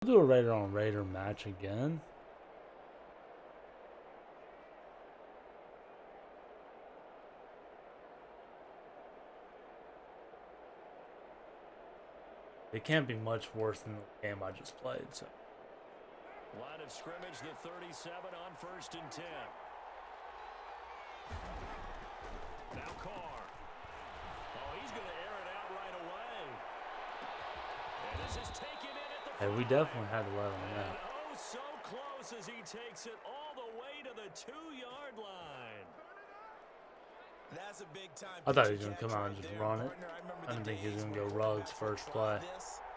We'll do a Raider on Raider match again. It can't be much worse than the game I just played. So. Line of scrimmage, the 37 on 1st and 10. Now Carr. Oh, he's going to air it out right away. And this is taken in at the Hey, we definitely had to let him know. Oh, so close as he takes it all the way to the 2-yard line. That's a big time. I thought he was going to come out and just run it. I didn't think he was going to go Ruggs first play.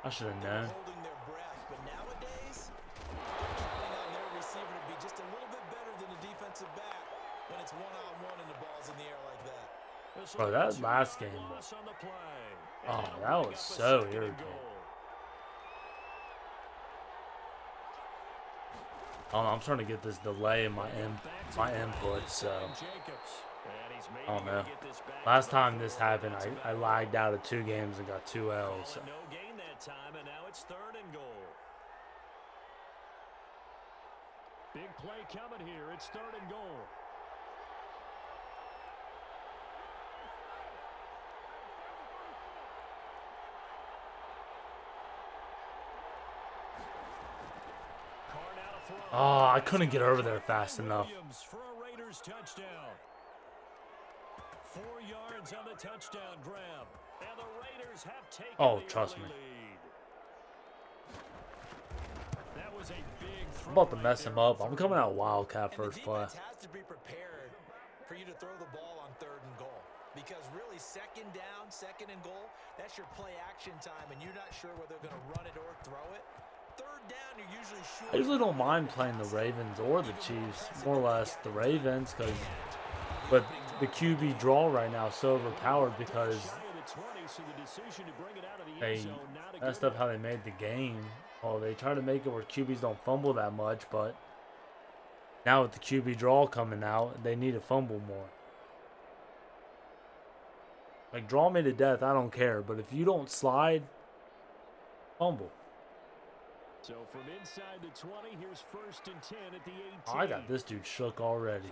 I should have known. Holding their breath, but nowadays, counting on their receiver to be just a little bit better than the defensive back when it's one-on-one and the ball's in the air like that. Bro, that last game. Oh, that was so irritating. I'm starting to get this delay in my input, so I don't know. Last time this happened, I lagged out of 2 games and got 2 L's. So. No gain that time, and now it's 3rd and goal. Big play coming here. It's 3rd and goal. Oh, I couldn't get over there fast enough. For a Raiders touchdown. 4 yards on the touchdown grab. And the Raiders have taken the trust me. lead. That was a big throw. I'm about to mess him up. I'm coming out Wildcat first play. The defense has to be prepared for you to throw the ball on 3rd and goal. Because really, 2nd down, 2nd and goal, that's your play action time, and you're not sure whether they're going to run it or throw it. 3rd down, you're usually sure. I usually don't mind playing the Ravens or the Chiefs, more or less the Ravens, but the QB draw right now is so overpowered because they messed up how they made the game. Well, they try to make it where QBs don't fumble that much, but now with the QB draw coming out, they need to fumble more. Like, draw me to death, I don't care, but if you don't slide, fumble. So from inside the 20, here's 1st and 10 at the 18. Oh, I got this dude shook already.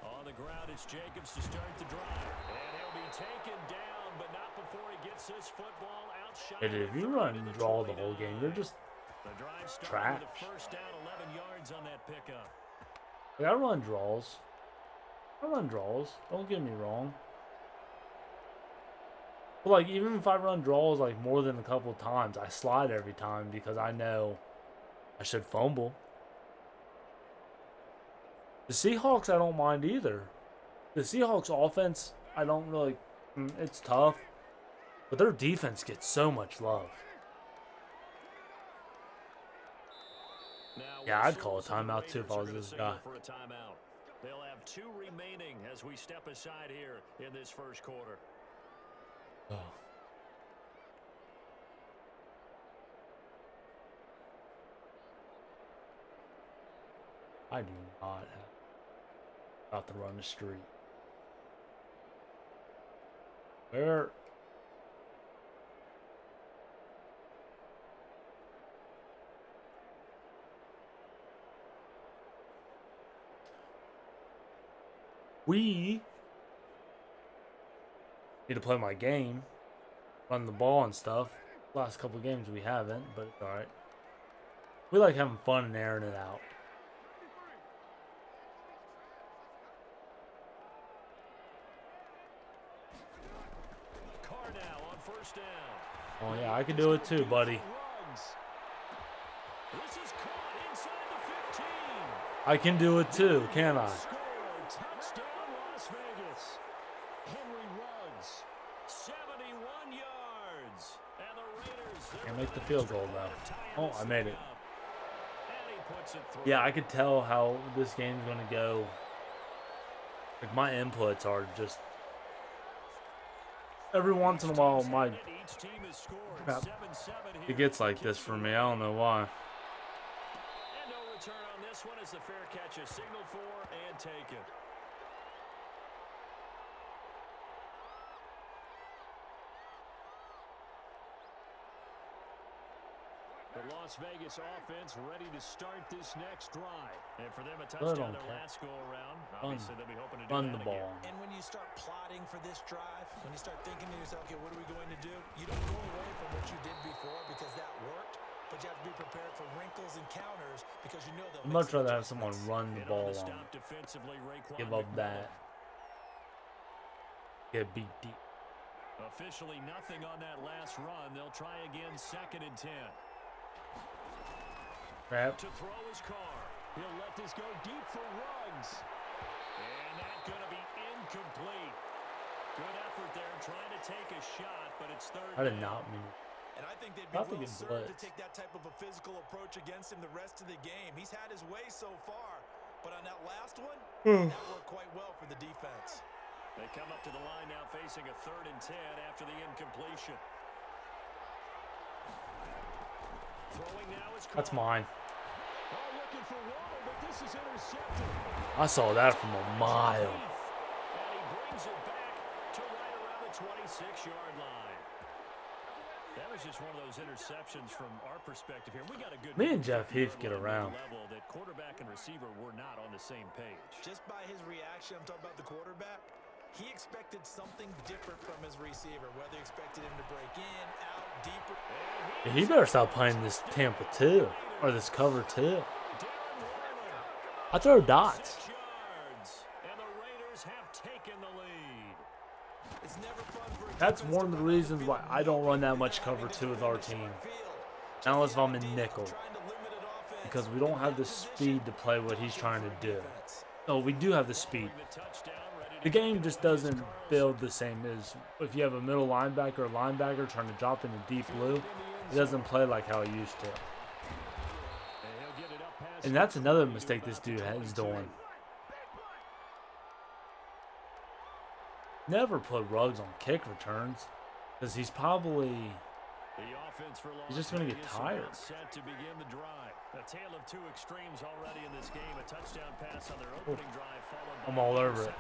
On the ground, it's Jacobs to start the drive. And he'll be taken down, but not before he gets his football outside. Hey, dude, if you run and draw the whole game, you're just trash. The 1st down, 11 yards on that pickup. Like, I run draws. Don't get me wrong. But, like, even if I run draws, like, more than a couple times, I slide every time because I know I should fumble. The Seahawks, I don't mind either. The Seahawks offense, I don't really... It's tough. But their defense gets so much love. Yeah, I'd call a timeout, too, if I was this guy. They'll have 2 remaining as we step aside here in this 1st quarter. Oh. I do not have about to run the street. Where? We need to play my game, run the ball and stuff. Last couple games we haven't, but it's alright. We like having fun and airing it out. Carr now on 1st down. Oh yeah, I can do it too, buddy. This is caught inside the 15. I can do it too, can't I? Touchdown Las Vegas. Henry Ruggs, 71 yards. And the Raiders. Can't make the field goal though. Oh, I made it. And he puts it through. Yeah, I could tell how this game's gonna go. Like, my inputs are just every once in a while it gets like this for me. I don't know why. And no return on this one as the fair catch is signaled for and taken. The Las Vegas offense ready to start this next drive. And for them, a touchdown their last go-around. Obviously, they'll be hoping to do that again. And when you start plotting for this drive, when you start thinking to yourself, okay, what are we going to do? You don't go away from what you did before because that worked. But you have to be prepared for wrinkles and counters because you know they'll I'd much rather have someone run the ball on. Give up that. Get beat deep. Officially nothing on that last run. They'll try again, 2nd and 10. Crap. To throw his car. He'll let this go deep for Ruggs. And that's going to be incomplete. Good effort there trying to take a shot, but it's 3rd. I did not mean it. And I think they'd be well served to take that type of a physical approach against him the rest of the game. He's had his way so far, but on that last one, that worked quite well for the defense. They come up to the line now facing a 3rd and 10 after the incompletion. Throwing now is That's mine. Looking for Waddle, but this is intercepted. I saw that from a mile. And he brings it back to right around the 26-yard line. That was just one of those interceptions from our perspective here. We got a good. Me and Jeff Heath get around. Level that quarterback and receiver were not on the same page. Just by his reaction, I'm talking about the quarterback. He expected something different from his receiver, whether he expected him to break in, out, deeper. Yeah, he better stop playing this Tampa 2 or this cover 2. I throw dots. 6 yards, and the Raiders have taken the lead. It's never fun for a That's one of the reasons why I don't run that much cover 2 with our team. Unless if I'm in nickel. Because we don't have the speed to play what he's trying to do. No, we do have the speed. The game just doesn't build the same as if you have a middle linebacker or linebacker trying to drop into deep blue. It doesn't play like how it used to. And that's another mistake this dude is doing. Never put Ruggs on kick returns because he's just going to get tired. Set to begin the drive. A tale of two extremes already in this game. A touchdown pass on their opening drive followed by I'm all over it.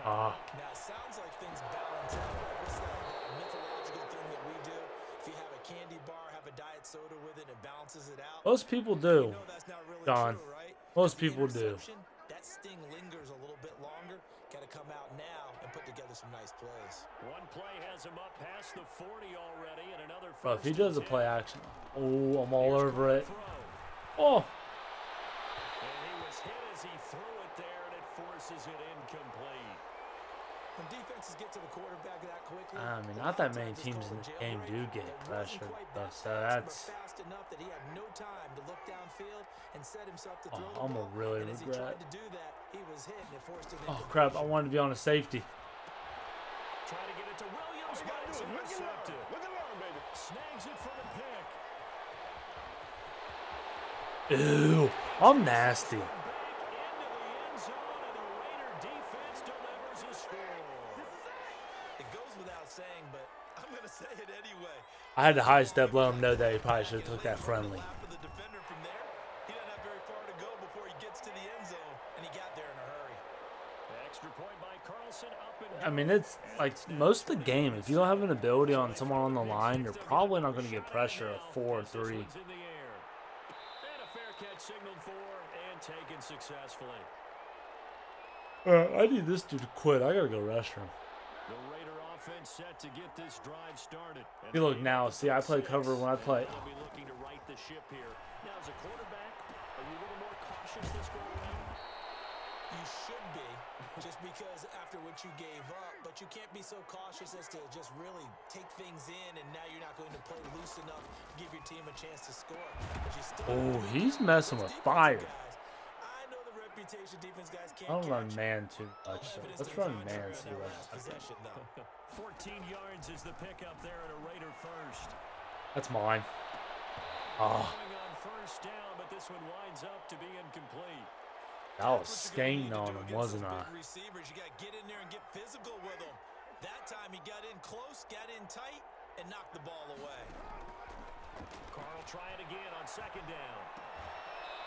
Now, it sounds like things balance out. What's that mythological thing that we do? If you have a candy bar, have a diet soda with it, it balances it out. Most people do, You know that's not really John. true, right? Most The people do. interception, that sting lingers a little bit longer. Got to come out now and put together some nice plays. One play has him up past the 40 already, and another. Bro, if he does a play action, oh, I'm all over it. Oh. And he was hit as he threw it there, and it forces it incomplete. When defenses get to the quarterback that quickly, I mean, not that many teams in this game do get pressured, so that's. fast enough that he had no time to look downfield and set himself to throw the I'm ball. gonna really And as he regret. tried to do that, he was hit and it forced him Oh into crap! I wanted to be on a safety. Trying to get it to Williams, but it's intercepted. Look around, baby. Snags it for the pick. Ew, I'm nasty. Back into the end zone, and the Raider defense delivers a score. It goes without saying, but I'm going to say it anyway. I had to high step, let him know that he probably should have took that friendly. The defender from there, he doesn't have very far to go before he gets to the end zone, and he got there in a hurry. Extra point by Carlson, up and I mean, it's like most of the game. If you don't have an ability on someone on the line, you're probably not going to get pressure at 4 or 3. in the air. And a fair catch signaled for and taken successfully. I need this dude to quit. I gotta go restroom. The Raider offense set to get this drive started. See, look now. See, I play cover when I play. They'll be looking to right the ship here. Now, as a quarterback, are you a little more cautious this go around? You should be, just because after what you gave up, but you can't be so cautious as to just really take things in, and now you're not going to play loose enough to give your team a chance to score. But you still Oh, he's messing with fire. I know the reputation defense guys can't I don't run catch. man too much. So let's run man. See what happens. Possession, though. 14 yards is the pickup there at a Raider first. That's mine. Ah, Going on first down, but this one winds up to be incomplete. I was skating on him, wasn't I? Big receivers, you got to get in there and get physical with them. That time he got in close, got in tight, and knocked the ball away. Carl trying again on second down.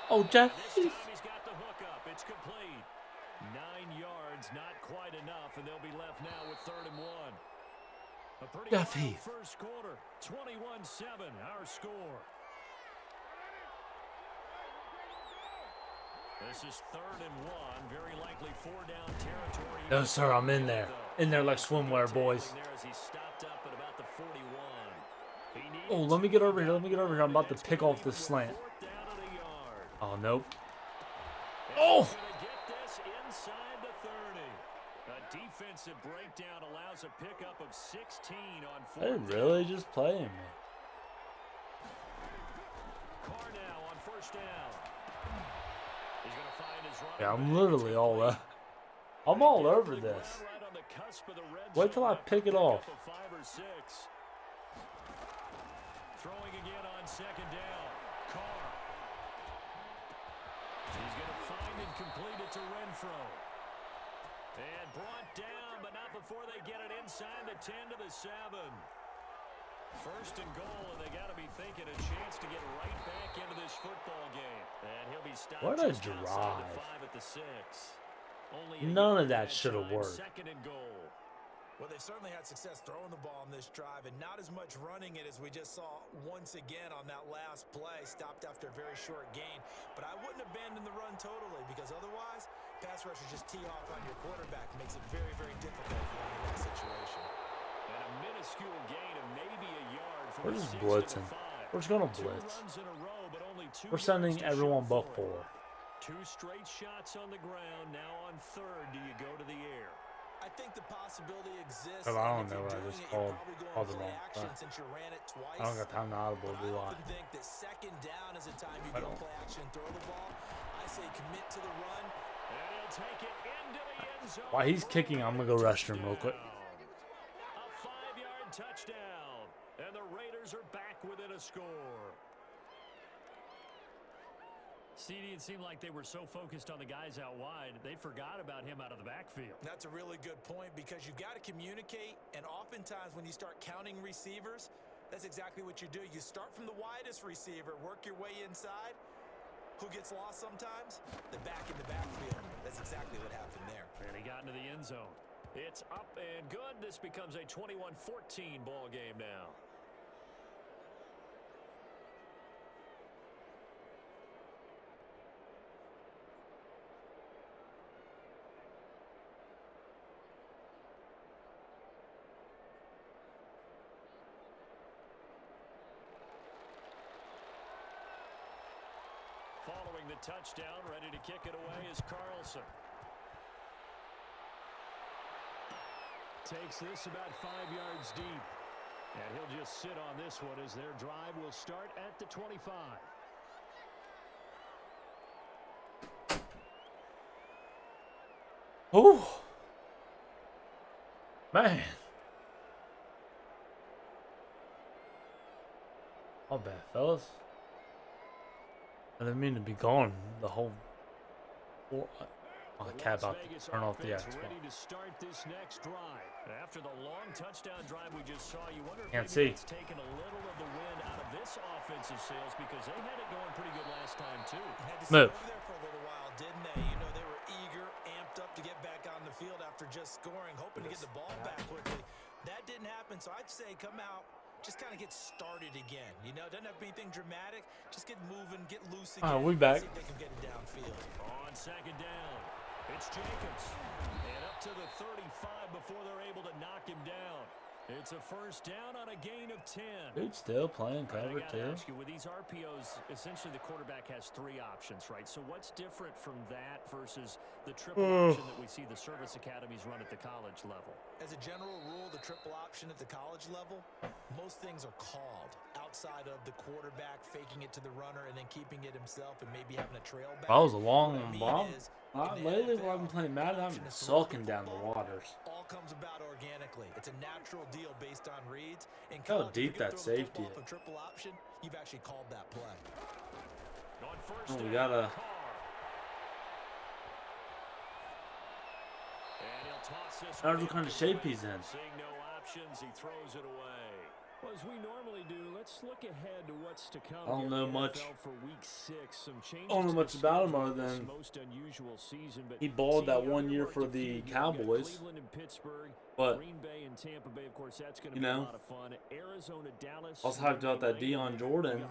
Oh, Jeff. This time he's got the hook up. It's complete. 9 yards, not quite enough, and they'll be left now with 3rd and 1. A pretty Jeff wild Heath. first quarter. 21-7, our score. This is 3rd and 1, very likely 4-down territory. No, sir, I'm in there. In there like swimwear, boys. Oh, let me get over here. Let me get over here. I'm about to pick off this slant. Oh, nope. Oh! Defensive breakdown allows a pickup of 16 on 4th. They're really just playing me. Carr now on 1st down. He's going to find his running Yeah, I'm back. literally I'm all over this. Right on the cusp of the red Wait till I zone. pick it off. Pickup of 5 or 6. Throwing again on 2nd down. Carr. He's going to find and complete it to Renfro. And brought down, but not before they get it inside the 10 to the 7. 1st and goal, and they got to be thinking a chance to get right back into this football game. And he'll be stopped What a just outside the drive. 5 at the 6. Only None of that should have worked. 2nd and goal. Well, they've certainly had success throwing the ball on this drive, and not as much running it as we just saw once again on that last play. Stopped after a very short gain. But I wouldn't abandon the run totally, because otherwise, pass rushers just tee off on your quarterback. Makes it very, very difficult for them in that situation. And a minuscule gain of maybe a yard from We're the just 6 to the blitzing. 5. We're just gonna 2 blitz. runs in a row, but only 2 We're sending yards to everyone show but for 4. it. 2 straight shots on the ground. Now on 3rd, do you go to the air? I think the possibility exists. Hell, I don't and if know you're what I doing just it, you're called. probably going Called the play wrong action play. since you ran it twice. I don't got time to audible But do I I? often think that 2nd down is a time you I go don't. play action and throw the ball. I say commit to the run. And he'll take it into the end zone. While he's kicking, I'm gonna go restroom real quick. A 5-yard touchdown. And the Raiders are back within a score. CD, it seemed like they were so focused on the guys out wide, they forgot about him out of the backfield. That's a really good point, because you've got to communicate, and oftentimes when you start counting receivers, that's exactly what you do. You start from the widest receiver, work your way inside. Who gets lost sometimes? The back in the backfield. That's exactly what happened there. And he got into the end zone. It's up and good. This becomes a 21-14 ball game now. Following the touchdown, ready to kick it away is Carlson. Takes this about 5 yards deep. And he'll just sit on this one as their drive will start at the 25. Oh, man. All bad, fellas. I didn't mean to be gone the whole. My cat about to turn off the Xbox. Ready to start this next drive. After the long touchdown drive we just saw, you wonder if Can't maybe see. it's taken a little of the wind out of this offensive sails, because they had it going pretty good last time too. Had to Move. sit over there for a little while, didn't they? You know, they were eager, amped up to get back on the field after just scoring, hoping to get the ball back quickly. That didn't happen, so I'd say come out, just kind of get started again. You know, doesn't have to be anything dramatic. Just get moving, get loose again. We back. See if they can get it downfield. On 2nd down, it's Jacobs. And up to the 35 before they're able to knock him down. It's a 1st down on a gain of 10. Dude, still playing cover I gotta too. ask you, with these RPOs, essentially the quarterback has 3 options, right? So what's different from that versus the triple option that we see the service academies run at the college level? As a general rule, the triple option at the college level, most things are called outside of the quarterback faking it to the runner and then keeping it himself and maybe having a trail back. That was a long What I mean bomb. is, in the Lately, when NFL, I've been playing Madden, I've been option is to sulking run the down the football. waters. All comes about organically. It's a natural deal based on reads. In How college, if deep you're gonna that throw the safety football is. off a triple option, you've actually called that play. On 1st Oh, we down, gotta- Carr. And he'll toss this I don't know one what kind of into shape the he's in. Seeing no options, he throws it away. Well, as we normally do, let's look ahead to what's to come. I don't know much. For week 6, some changes I don't know much about him other than most unusual season, but he balled that 1 year for the Cowboys. Cleveland and Pittsburgh, But Green Bay and Tampa Bay, of course, that's going to be a lot of fun. Arizona, Dallas. I was hyped about that Deion Jordan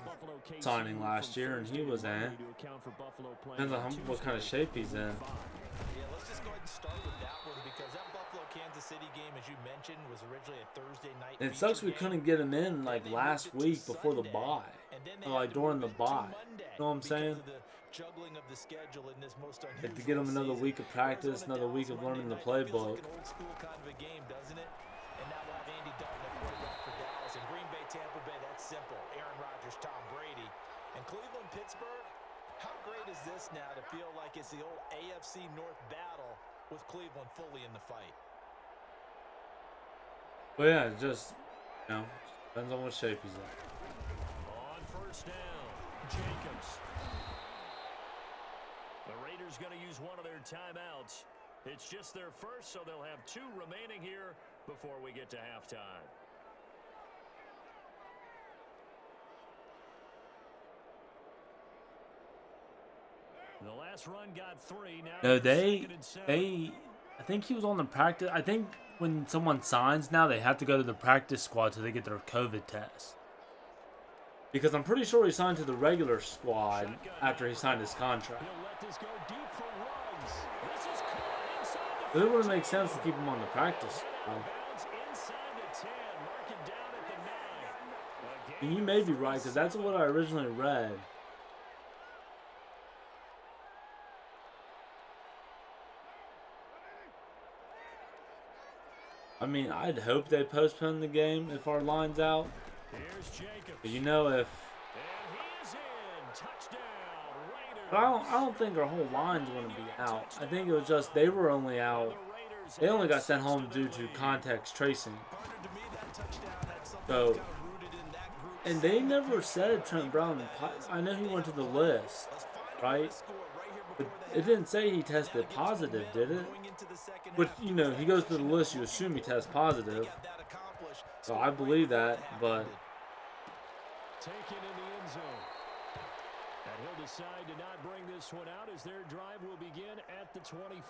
signing last year, and he was in. Depends on what kind of shape he's in. Yeah, let's just go ahead and start with that one because that Buffalo-Kansas City game, as you mentioned, was originally a Thursday night. It sucks we couldn't get him in like last week before the bye, or like during the bye. You know what I'm saying? Juggling of the schedule in this most unusual Had to get him another week of practice, another week of learning the playbook. Like an old school kind of a game, doesn't it? And now we'll have Andy Dalton at quarterback for Dallas. And Green Bay, Tampa Bay, that's simple. Aaron Rodgers, Tom Brady. And Cleveland, Pittsburgh, how great is this now to feel like it's the old AFC North battle with Cleveland fully in the fight? But yeah, it just, you know, depends on what shape he's in. On first down, Jacobs. The Raiders going to use one of their timeouts. It's just their first, so they'll have 2 remaining here before we get to halftime. The last run got 3. Now No, I think he was on the practice. I think when someone signs now, they have to go to the practice squad till they get their COVID test. Because I'm pretty sure he signed to the regular squad after he signed his contract. But it wouldn't make sense to keep him on the practice squad. And you may be right, because that's what I originally read. I mean, I'd hope they postpone the game if our line's out. But you know, if but I don't think our whole line's going to be out. I think it was just they were only out. They only got sent home due to context tracing. So, and they never said Trent Brown. I know he went to the list, right? But it didn't say he tested positive, did it? But, you know, he goes to the list, you assume he tests positive. So I believe that, but taken in the end zone. And he'll decide to not bring this one out as their drive will begin at the 25.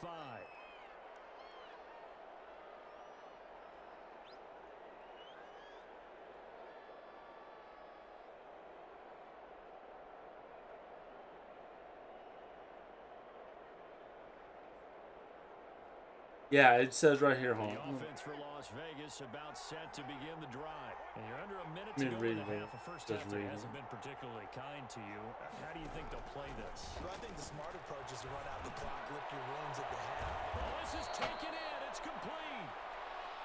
yeah, it says right here, hold on. Offense for Las Vegas about set to begin the drive. And you're under a minute to go in the half. The first half hasn't been particularly kind to you. How do you think they'll play this? Well, I think the smart approach is to run out the clock, lick your wounds at the half. Oh, this is taken in. It's complete.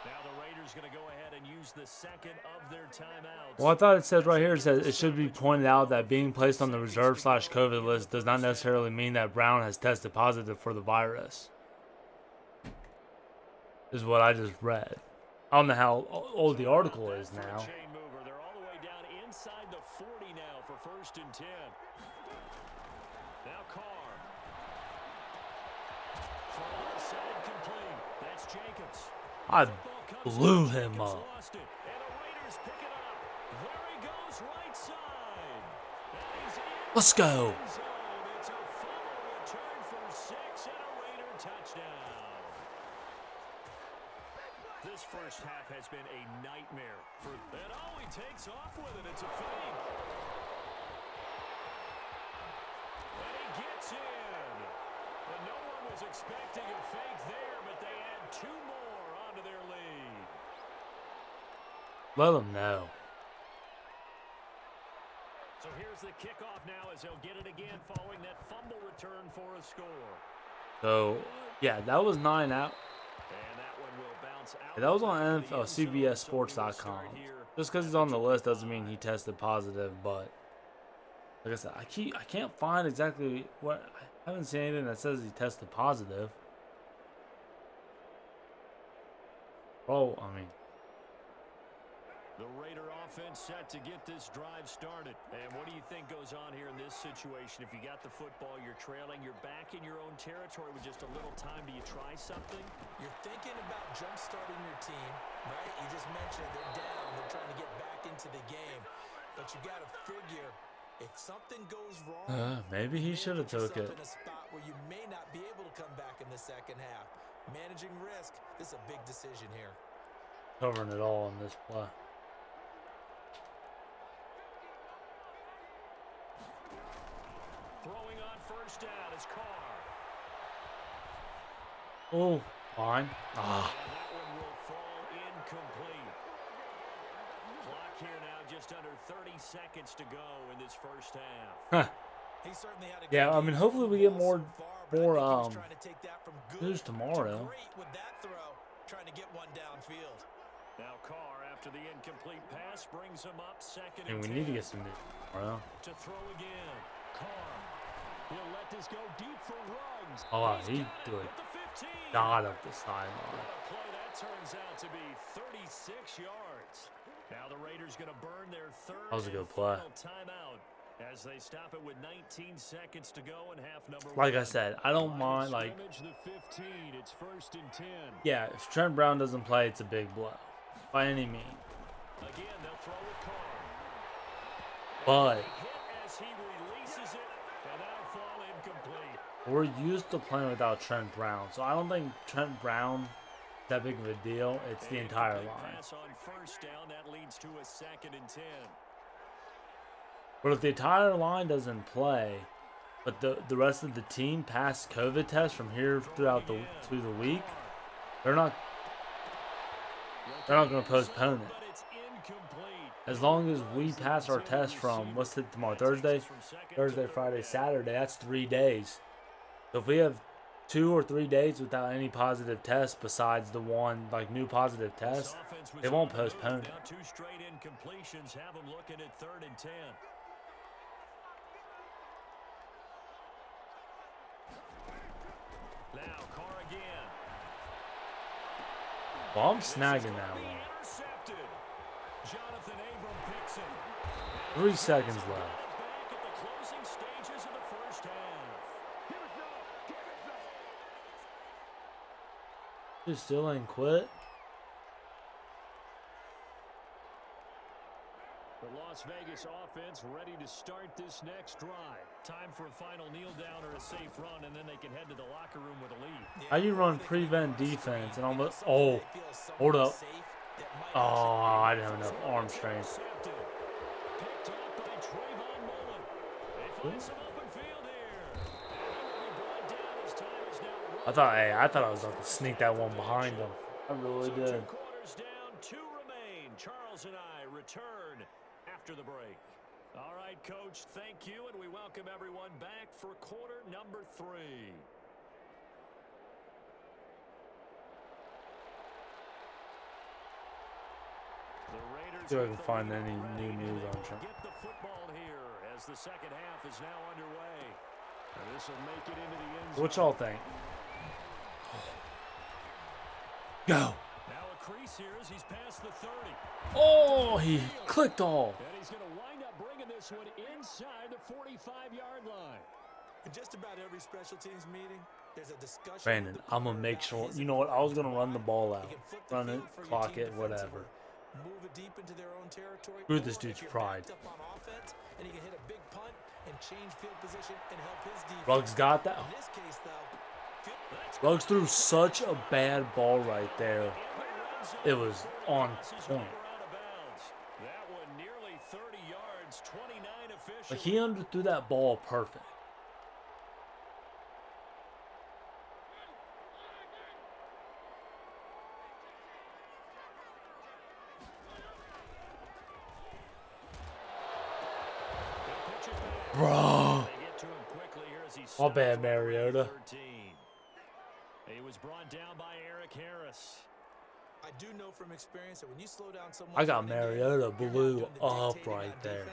Now the Raiders going to go ahead and use the second of their timeouts. Well, I thought it says right here, it says it should be pointed out that being placed on the reserve/COVID list does not necessarily mean that Brown has tested positive for the virus. Is what I just read. I don't know how old the article is now. They're all the way down inside the 40 now for 1st and 10. Now Carr. Full side complete. That's Jacobs. I blew him up. And the Raiders pick it up. There he goes right side. And he's in. Let's go. It's a fumble return for 6 and a Raider touchdown. This first half has been a nightmare for. And he takes off with it. It's a fake. And he gets in. But no one was expecting a fake there, but they add 2 more onto their lead. Let them know. So here's the kickoff now as they'll get it again following that fumble return for a score. So, yeah, that was 9 out. And that one will bounce out. Yeah, that was on CBSSports.com. Just because he's on the list doesn't mean he tested positive, but like I said, I can't find exactly what. I haven't seen anything that says he tested positive. Oh, I mean, the Raider offense set to get this drive started. And what do you think goes on here in this situation? If you got the football, you're trailing, you're back in your own territory with just a little time. Do you try something? You're thinking about jump-starting your team. Right? You just mentioned it. They're down. They're trying to get back into the game. But you got to figure if something goes wrong, Maybe he should have took it. in a spot where you may not be able to come back in the second half. Managing risk, this is a big decision here. Covering it all in this play. Throwing on first down is Carr. Oh, fine. And that one will fall incomplete. Clock here now just under 30 seconds to go in this first half. He certainly had a Yeah, I mean, hopefully we get more trying to take that from good news tomorrow. great with that throw, trying to get one downfield. Now Carr, after the incomplete pass, brings him up second And and we 10. need to get some news tomorrow. To throw again. Carr. He'll let this go deep for Ruggs. Oh, He's he got it threw it. at the 15. God up the sideline. What a play that turns out to be 36 yards. Now the Raiders going to burn their third That was a good and play. final timeout as they stop it with 19 seconds to go in half number Like I one. said, I don't mind, like, The 15, it's first and 10. yeah, if Trent Brown doesn't play, it's a big blow. By any means. Again, they'll throw with Carr. But Hit as he releases it, and that'll fall incomplete. we're used to playing without Trent Brown. So I don't think Trent Brown is that big of a deal. It's the entire line. Pass on first down, that leads to a second and 10. But if the entire line doesn't play, but the rest of the team passed COVID tests from here through the week, they're not going to postpone it. But it's incomplete. As long as we pass our test from, what's it tomorrow, Thursday, Friday, Saturday, that's 3 days. So if we have 2 or 3 days without any positive tests besides the one, like, new positive test, they won't postpone it. Now 2 straight incompletions have them looking at third and 10. Now Carr again. Well, I'm snagging that one. Intercepted. Jonathan Abram picks it. 3 seconds left. Back at the closing stages of the first half. You still ain't quit. The Las Vegas offense ready to start this next drive. Time for a final kneel down or a safe run, and then they can head to the locker room with a lead. How you run prevent defense and almost, oh, hold up. Oh, I didn't have enough arm strength. Intercepted. Picked up by Trayvon Mullen. They find some open field here. And he will be brought down as time is now I thought I was about to sneak that one behind him. I really did. 2 quarters down, 2 remain. Charles and I return after the break. All right, Coach, thank you, and we welcome everyone back for quarter number 3. The Raiders See if I with can the find lead any new ready news to on Trent. get the football here as the second half is now underway. And this will make it into the end zone. What y'all think? Go. Now a crease here as he's past the 30. Oh, he clicked off. And he's going to wind up bringing this one inside the 45-yard line. In just about every special teams meeting, there's a discussion. Brandon, I'm going to make sure. You know what? I was going to run the ball out. Run it, clock it, whatever. Move it deep into their own territory. Screw this or dude's if you're pride. backed up on offense, and he can hit a big punt and change field position and help his defense. Ruggs got that. In this case, though, Ruggs threw such a bad ball right there. It was on point. That one nearly 30 yards, 29 official. Like, he underthrew that ball perfect. Bro. My bad, Mariota. He was brought down by Eric Harris. I do know from experience that when you slow down someone, I got Mariota blew up right there.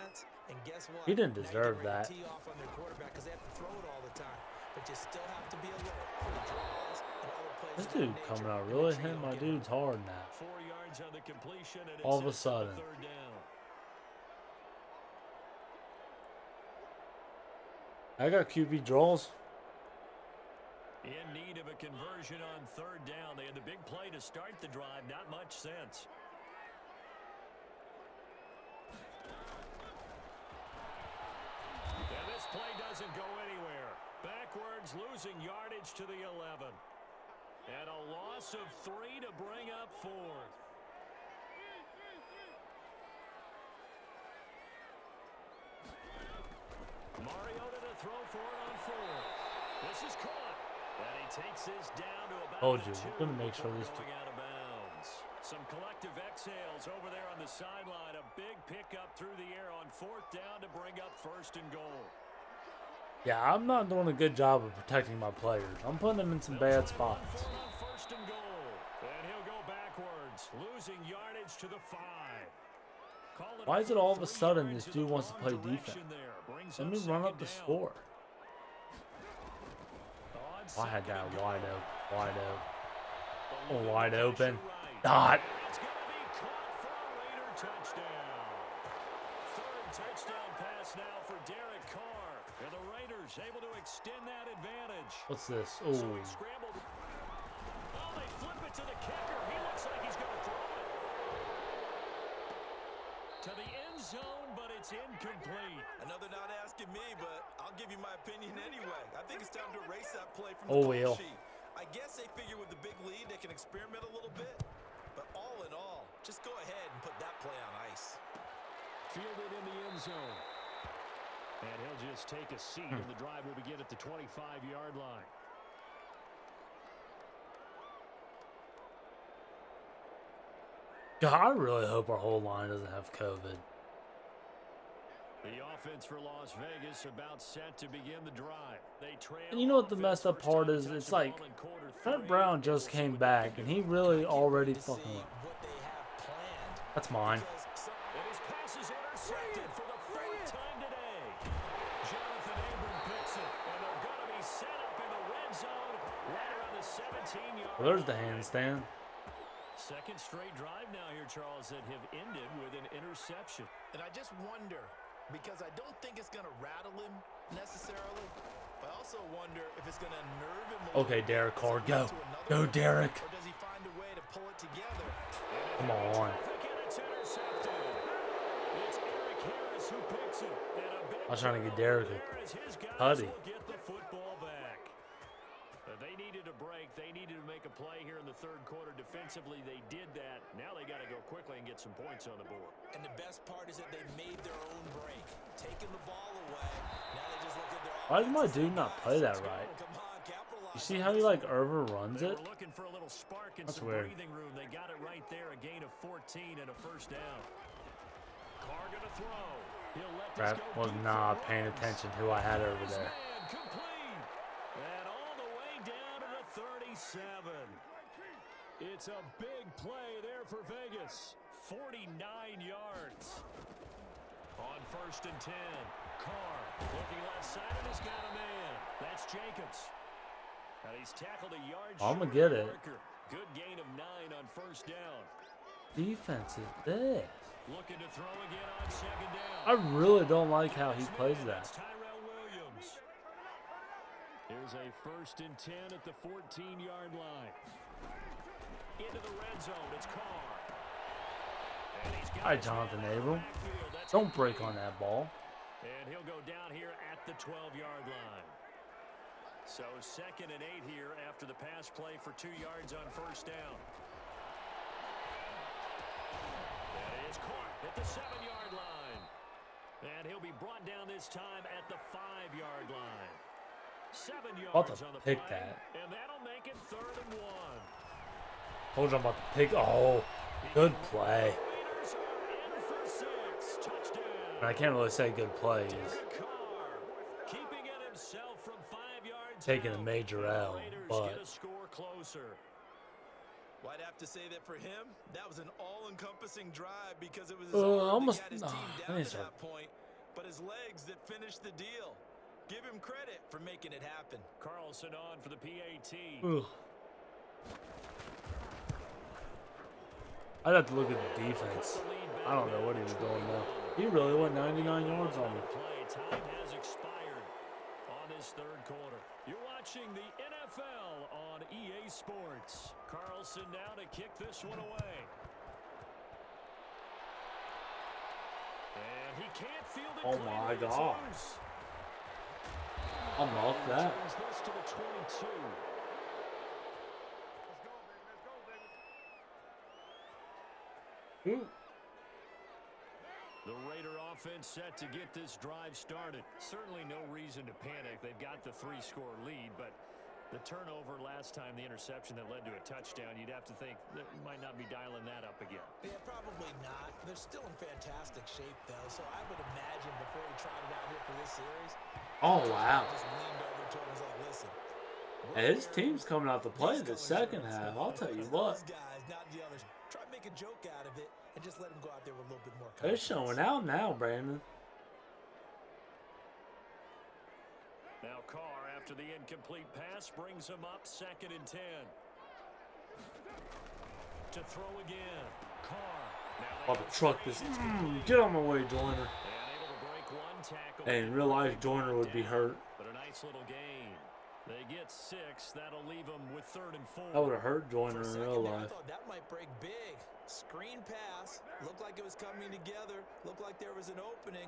And guess what? He didn't Now you deserve get ready that. to tee off on their quarterback because they have to throw it all the time. But you still have to be alert for the draws and other plays. This of that dude nature coming out and really make sure you hitting don't my get hurt. dudes hard now. 4 yards on the completion, and All of a it's up sudden. third down. I got QB draws. In need of a the conversion on third down. They had the big play to start the drive. Not much sense. And this play doesn't go anywhere. Backwards, losing yardage to the 11. And a loss of 3 to bring up fourth. Mariota to throw for it on fourth. This is caught. And he takes this down to about Told you, the 2 we're gonna make sure these going out of bounds. Some collective exhales over there on the sideline. A big pickup through the air on fourth down to bring up first and goal. Yeah, I'm not doing a good job of protecting my players. I'm putting them in some bad spots. First and goal. And he'll go backwards, losing yardage to the 5. Why is it all of a sudden this dude wants to play defense? Let me run up the score. Oh, I had that wide open. Wide open. Oh, wide open. Dot. It's going to be caught for a Raider touchdown. Third touchdown pass now for Derek Carr. And the Raiders able to extend that advantage. What's this? So Oh. he scrambled. Oh, they flip it to the kicker. He looks like he's going to throw it to the end zone, but it's incomplete. Another not asking me, but I'll give you my opinion anyway. I think it's time to erase that play from Oh, the well. call sheet. I guess they figure with the big lead they can experiment a little bit, but all in all, just go ahead and put that play on ice. Fielded in the end zone. And he'll just take a seat, and the drive will begin at the 25-yard line. God, I really hope our whole line doesn't have COVID. The offense for Las Vegas about set to begin the drive. They trail. And you know what the messed up part is? It's like Trent Brown just came back, and he really already fucking. What they have planned. That's mine. And his pass is intercepted for the third time today. Jonathan Abram picks it, and they're going to be set up in the red zone right around the 17-yard Well, there's the handstand. Second straight drive now here, Charles, that have ended with an interception. And I just wonder, because I don't think it's going to rattle him necessarily, but I also wonder if it's going to nerve him a Okay, little Derek bit Carr, to get go. to another Go, one, Derek. Or does he find a way to pull it together? Come on. It's intercepted. It's Eric Harris who picks it. And a big I was trying to get Derek a there as his guys putty. will get the football back. They needed a break. They needed to make a play here in the third quarter. Defensively, they did that. Now they got to go quickly and get some points on the board. And the best part is that they made their own break, taking the ball away. Now they just look at their Why did my offensive dude not play that right? Come on, capitalize You see on how he this like Irver runs They it? were looking for a little spark and That's some weird. breathing room. They got it right there. A gain of 14 and a first down. Carr gonna throw. He'll let this Brad go was deep not for paying Rhodes. attention who I had over there. Man, complete. And all the way down to the 37. It's a big play there for Vegas. 49 yards. On first and 10. Carr looking left side and has got a man. That's Jacobs. And he's tackled a yard I'm gonna short get of it. Parker. Good gain of 9 on first down. Defense is this. Looking to throw again on second down. I really don't like how he plays that. That's Tyrell Williams. Here's a first and 10 at the 14-yard line. Into the red zone, it's Carr. And he's got All right, Jonathan Abram. Don't break on that ball. And he'll go down here at the 12-yard line. So second and 8 here after the pass play for 2 yards on first down. That is caught at the 7-yard line. And he'll be brought down this time at the 5-yard line. 7 About yards to on the pick play, that. and that'll make it 3rd and 1. Told you I'm about to pick. Oh, good play. Raiders are in for 6. Touchdown. And I can't really say good plays. Derek Carr, keeping it himself from 5 yards Taking a out. major And the L, Raiders but- get a score closer. Well, I'd have to say that for him, that was an all-encompassing drive because it was his I arm almost- that got his team I down need to to- that point, but his legs that finished the deal. Give him credit for making it happen. Carlson on for the PAT. Ugh. I'd have to look at the defense. I don't know what he was doing though. He really went 99 yards on me. Play time has expired on this third quarter. You're watching the NFL on on EA Sports. Carlson now to kick this one away. And he can't field it. Oh my God. I'm off that. Turns this to the 22. Ooh. The Raider offense set to get this drive started. Certainly no reason to panic. They've got the 3-score lead, but the turnover last time, the interception that led to a touchdown, you'd have to think they might not be dialing that up again. Yeah, probably not. They're still in fantastic shape, though, so I would imagine before he trotted out here for this series, Oh, wow. just leaned over to him and was like, listen. Hey, his team's coming out to play the second half. I'll tell you what. These guys, not the others. Try to make a joke out of it and just let him go out there with a little bit more They're confidence. showing out now, Brandon. Now Carr, after the incomplete pass, brings him up 2nd and 10. To throw again. Carr. About to truck this. Get on my way, Joyner. And able to break one tackle. Hey, in real life, Joyner would be hurt. But a nice little gain. They get 6. That'll leave them with 3rd and 4. That would have hurt Joyner in real I life. thought that might break big. Screen pass. Looked like it was coming together. Looked like there was an opening.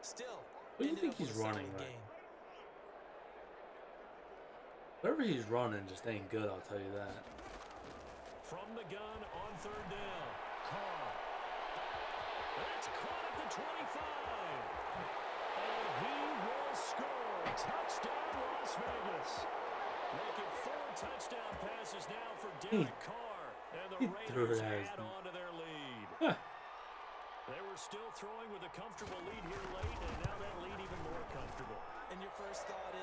Still. What do you think he's running right? Whatever he's running just ain't good, I'll tell you that. From the gun on 3rd down. Carr. That's caught at the 25. And he will score. Touchdown, Las Vegas. Making 4 touchdown passes now for Derek Carr. And the Raiders add on to their lead. Huh. They were still throwing with a comfortable lead here late, and now that lead even more comfortable. And your first thought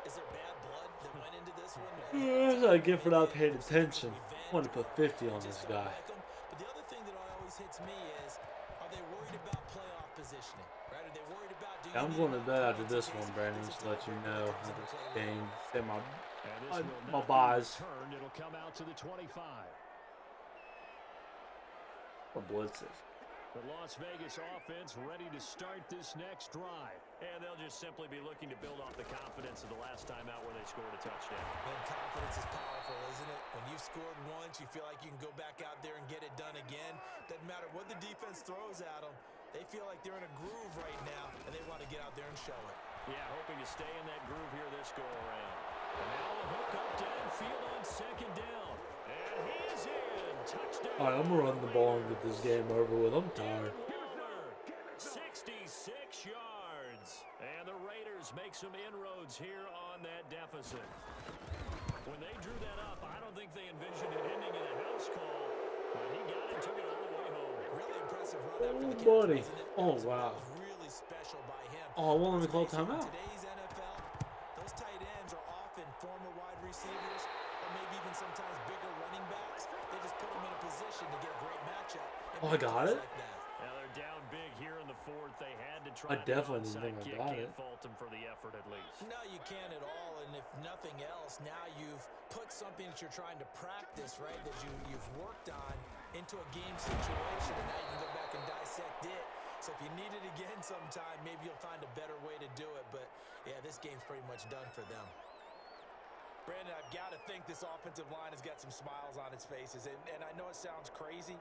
is there bad blood that went into this one? That's what I get for not paying attention. I want to put 50 on this guy. But the other thing that always hits me is, are they worried about playoff positioning? Right? Are they worried about? I'm going to bed after this one, Brandon, just to let you know. I just game, say my buys. It'll come out to the 25. Or blitzes. The Las Vegas offense ready to start this next drive. And they'll just simply be looking to build off the confidence of the last time out where they scored a touchdown. And confidence is powerful, isn't it? When you've scored once, you feel like you can go back out there and get it done again. Doesn't matter what the defense throws at them. They feel like they're in a groove right now, and they want to get out there and show it. Yeah, hoping to stay in that groove here this go-around. And now a hook up downfield on 2nd down. And he's in. Touchdown. All right, I'm going to run the ball and get this game over with. I'm tired. 66 yards. And the Raiders make some inroads here on that deficit. When they drew that up, I don't think they envisioned it ending in a house call. But he got it, took it all the way home. Really impressive run after the catch, buddy. wasn't it? Oh, That wow. was really special by him. Oh, I wanted to call timeout. Today's NFL, those tight ends are often former wide receivers or maybe even sometimes bigger running backs. They just put them in a position to get a great matchup. Oh, I got it. Like that. Now they're down big here in the 4th. They had to try. I definitely didn't think I got it. Can't fault them for the effort at least. No, you can't at all. And if nothing else, now you've put something that you're trying to practice, right, that you've worked on into a game situation, and now you can go back and dissect it. So if you need it again sometime, maybe you'll find a better way to do it. But, yeah, this game's pretty much done for them. Brandon, I've got to think this offensive line has got some smiles on its faces. And I know it sounds crazy,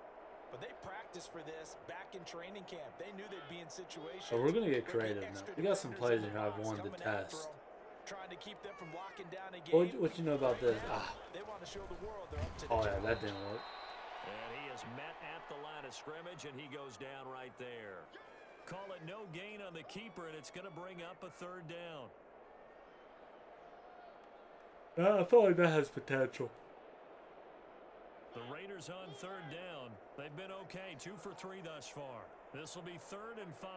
but they practiced for this back in training camp. They knew they'd be in situations. Oh, we're going to get creative now. We got some plays here I've wanted to test. Trying to keep them from locking down a game. What you know about this? They want to show the world they're up to the Oh, yeah, that challenge. didn't work. And he is met at the line of scrimmage, and he goes down right there. Call it no gain on the keeper, and it's going to bring up a 3rd down. I feel like that has potential. The Raiders on 3rd down. They've been okay, 2 for 3 thus far. This will be 3rd and 5.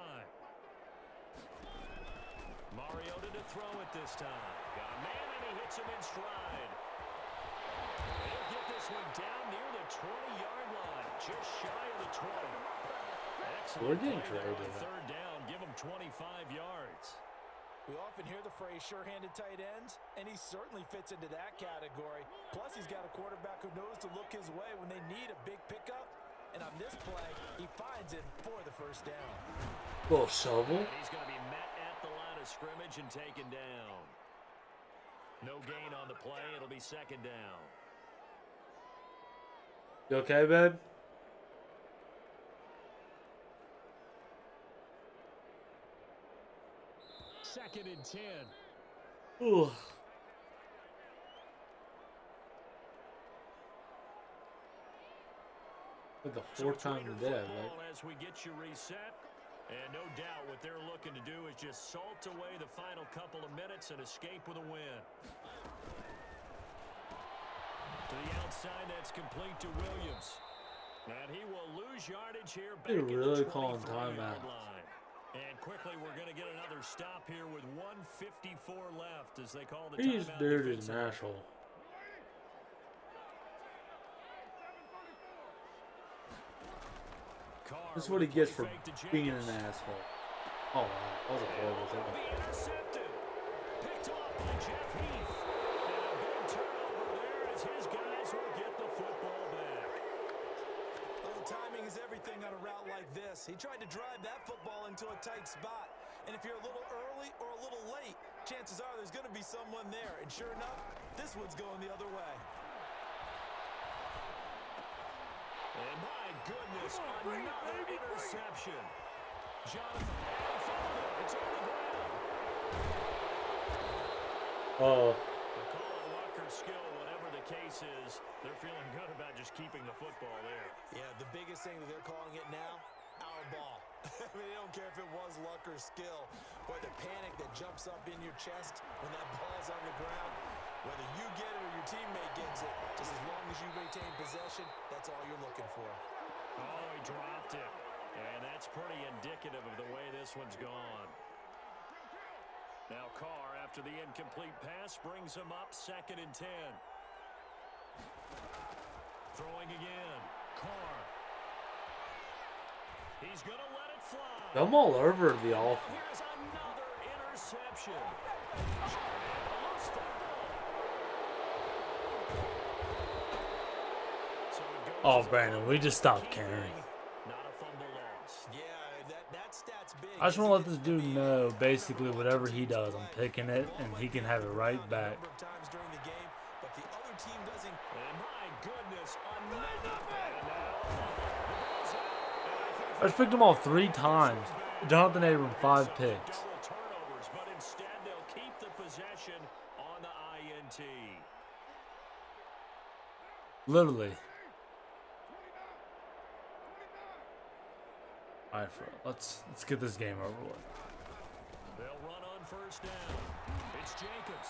Mariota to throw it this time. Got a man, and he hits him in stride. They'll get this one down near the 20-yard line, just shy of the 20. Excellent. We're getting play there on creative. 3rd down. Give him 25 yards. We often hear the phrase sure-handed tight ends, and he certainly fits into that category. Plus, he's got a quarterback who knows to look his way when they need a big pickup. And on this play, he finds it for the 1st down. Little shovel. And he's going to be met at the line of scrimmage and taken down. No gain on the play. It'll be second down. You okay, babe? Second and 10. Ooh. Like the fourth time today, right? As we get you reset, and no doubt what they're looking to do is just salt away the final couple of minutes and escape with a win. To the outside, that's complete to Williams. And he will lose yardage here back They're really at the calling 23-yard timeout. line. And quickly, we're going to get another stop here with 1:54 left as they call the These timeout. dude is an asshole. This is what he gets for being an asshole. Oh, wow. That was a horrible thing. Intercepted. Picked off by Jeff Heath. And a big turnover there as his guys will get the football back. Well, timing is everything on a route like this. He tried to drive that football into a tight spot. And if you're a little early or a little late, chances are there's going to be someone there. And sure enough, this one's going the other way. And my goodness, another interception. Jonathan, it's on the ground. Oh. They call it luck or skill, whatever the case is. They're feeling good about just keeping the football there. Yeah, the biggest thing that they're calling it now, our ball. I mean, they don't care if it was luck or skill, but the panic that jumps up in your chest when that ball's on the ground, whether you get it or your teammate gets it, just as long as you retain possession, that's all you're looking for. Oh, he dropped it. And that's pretty indicative of the way this one's gone. Now Carr, after the incomplete pass, brings him up 2nd and 10. Throwing again. Carr. He's going to let it fly. I'm all over the offense. Here's another interception. Oh, Brandon, we just stopped caring. Not a fumble loss. Yeah, that stat's big. I just want to let this dude know, basically, whatever he does, I'm picking it, and he can have it right back. Times during the game, but the other team doesn't. And my goodness, I just picked him off 3 times. Jonathan Abram, 5 picks. turnovers, but instead they'll keep the possession on the INT. Literally. All right, let's get this game over with. They'll run on 1st down. It's Jacobs.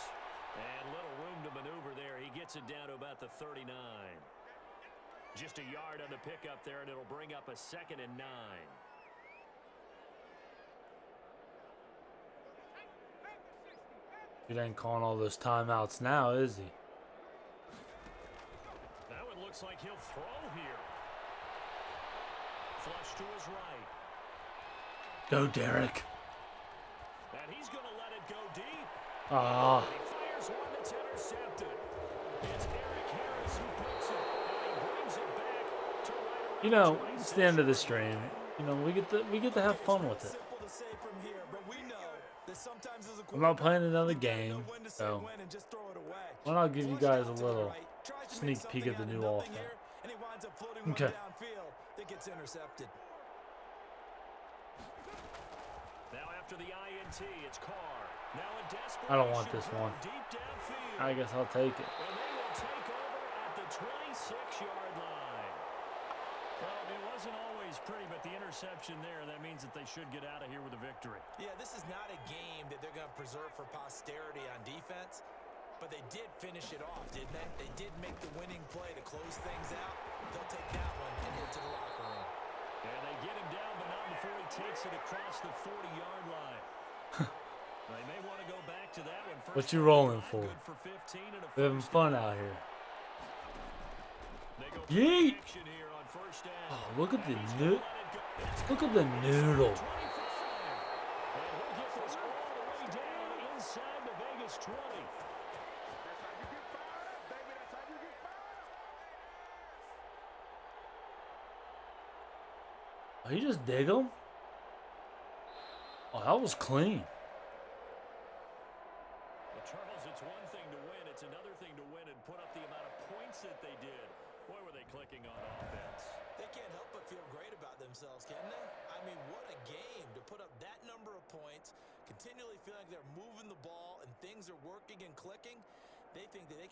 And little room to maneuver there. He gets it down to about the 39. Just a yard on the pickup there, and it'll bring up a 2nd and 9. He ain't calling all those timeouts now, is he? Now it looks like he'll throw here. Flush to his right. Go, Derek. And he's going to let it go deep. Ah. He fires one that's intercepted. It's Eric Harris who picks it. And he brings it back to right around You know, 26. it's the end of the stream. You know, we get to have fun with it. Simple to say from here, but we know that sometimes as a I'm not playing another you gotta know game, when to say so when and just throw it away. why not give you Flush guys a out to the little right, tries to sneak make peek at the something new out of offense? nothing here, and he winds up floating Okay. one downfield that gets intercepted. Now after the INT, it's Carr. Now a desperate I don't want this one. deep downfield. I guess I'll take it. And they will take over at the 26-yard line. Well, it wasn't always pretty, but the interception there, that means that they should get out of here with a victory. Yeah, this is not a game that they're going to preserve for posterity on defense, but they did finish it off, didn't they? They did make the winning play to close things out. They'll take that one and head to the locker room. And they get him down, but not before he takes it across the 40-yard line. They may want to go back to that one. What you rolling for? Good for 15 and a We're having first fun down. out here. They go Yeet! action here on 1st down. Oh, look at the And he's gonna noodle. let it go. Look at the noodle. 25. And he'll get this all the way down inside the Vegas 20. Oh, he just dig him? Oh, that was clean. Well, Charles, it's one thing to win feel great about themselves, can they? I mean, what a game to put up that number of points, continually feeling like they're moving the ball and things are working and clicking. They think that they can